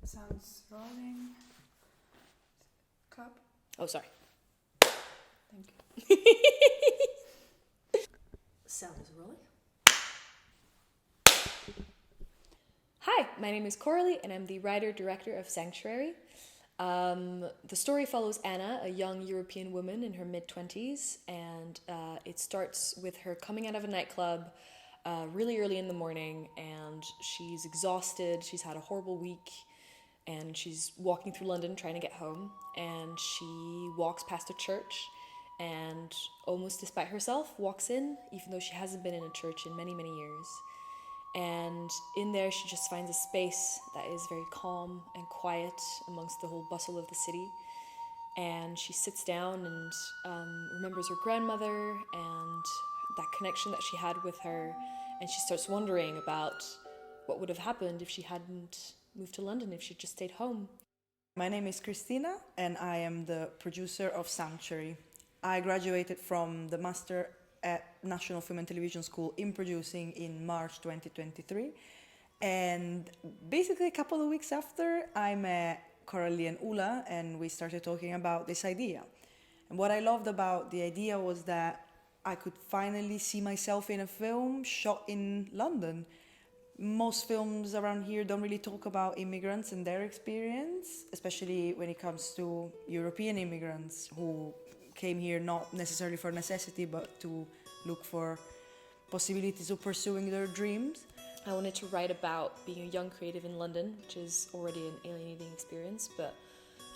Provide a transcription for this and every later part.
Sounds rolling. Cup. Oh, sorry. Thank you. Sound is rolling. Hi, my name is Coralie, and I'm the writer-director of Sanctuary. The story follows Anna, a young European woman in her mid-20s, and it starts with her coming out of a nightclub really early in the morning, and she's exhausted, she's had a horrible week, and she's walking through London trying to get home, and she walks past a church, and almost despite herself, walks in, even though she hasn't been in a church in many, many years. And in there she just finds a space that is very calm and quiet amongst the whole bustle of the city. And she sits down and remembers her grandmother and that connection that she had with her, and she starts wondering about what would have happened if she hadn't moved to London, if she'd just stayed home. My name is Christina, and I am the producer of Sanctuary. I graduated from the Master at National Film and Television School in producing in March 2023. And basically a couple of weeks after, I met Coralie and Ula, and we started talking about this idea. And what I loved about the idea was that I could finally see myself in a film shot in London. Most films around here don't really talk about immigrants and their experience, especially when it comes to European immigrants who came here not necessarily for necessity, but to look for possibilities of pursuing their dreams. I wanted to write about being a young creative in London, which is already an alienating experience, but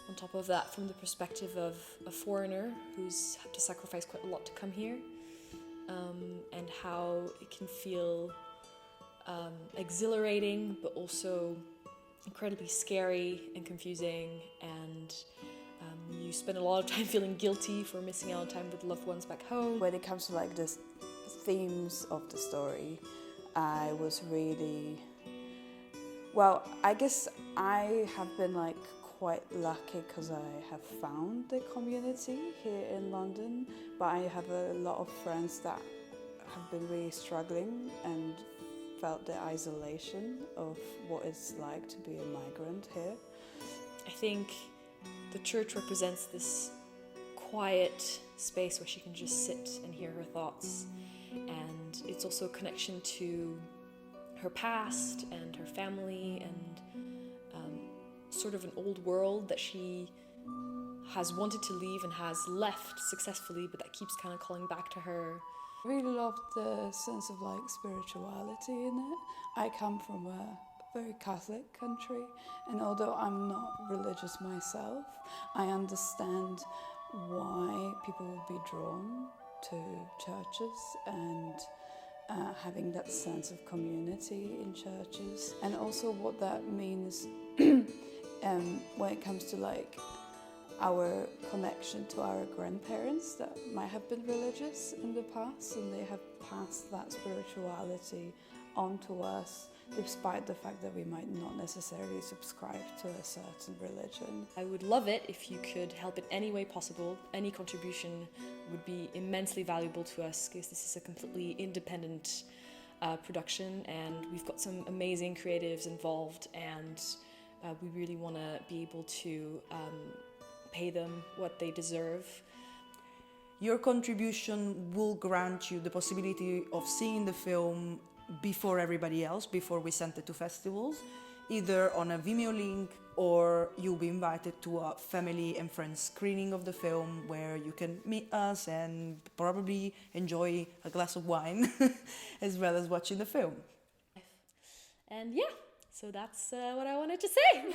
on top of that, from the perspective of a foreigner who's had to sacrifice quite a lot to come here, and how it can feel exhilarating, but also incredibly scary and confusing, and you spend a lot of time feeling guilty for missing out on time with loved ones back home. When it comes to like the themes of the story, I was really, well, I guess I have been like quite lucky because I have found the community here in London, but I have a lot of friends that have been really struggling and felt the isolation of what it's like to be a migrant here. I think the church represents this quiet space where she can just sit and hear her thoughts, and it's also a connection to her past and her family and sort of an old world that she has wanted to leave and has left successfully, but that keeps kind of calling back to her. I really loved the sense of like spirituality in it. I come from a very Catholic country, and although I'm not religious myself, I understand why people would be drawn to churches and having that sense of community in churches, and also what that means when it comes to like our connection to our grandparents that might have been religious in the past, and they have passed that spirituality on to us, despite the fact that we might not necessarily subscribe to a certain religion. I would love it if you could help in any way possible. Any contribution would be immensely valuable to us, because this is a completely independent production, and we've got some amazing creatives involved, and we really want to be able to pay them what they deserve. Your contribution will grant you the possibility of seeing the film before everybody else, before we send it to festivals, either on a Vimeo link, or you'll be invited to a family and friends screening of the film where you can meet us and probably enjoy a glass of wine as well as watching the film. And yeah, so that's what I wanted to say.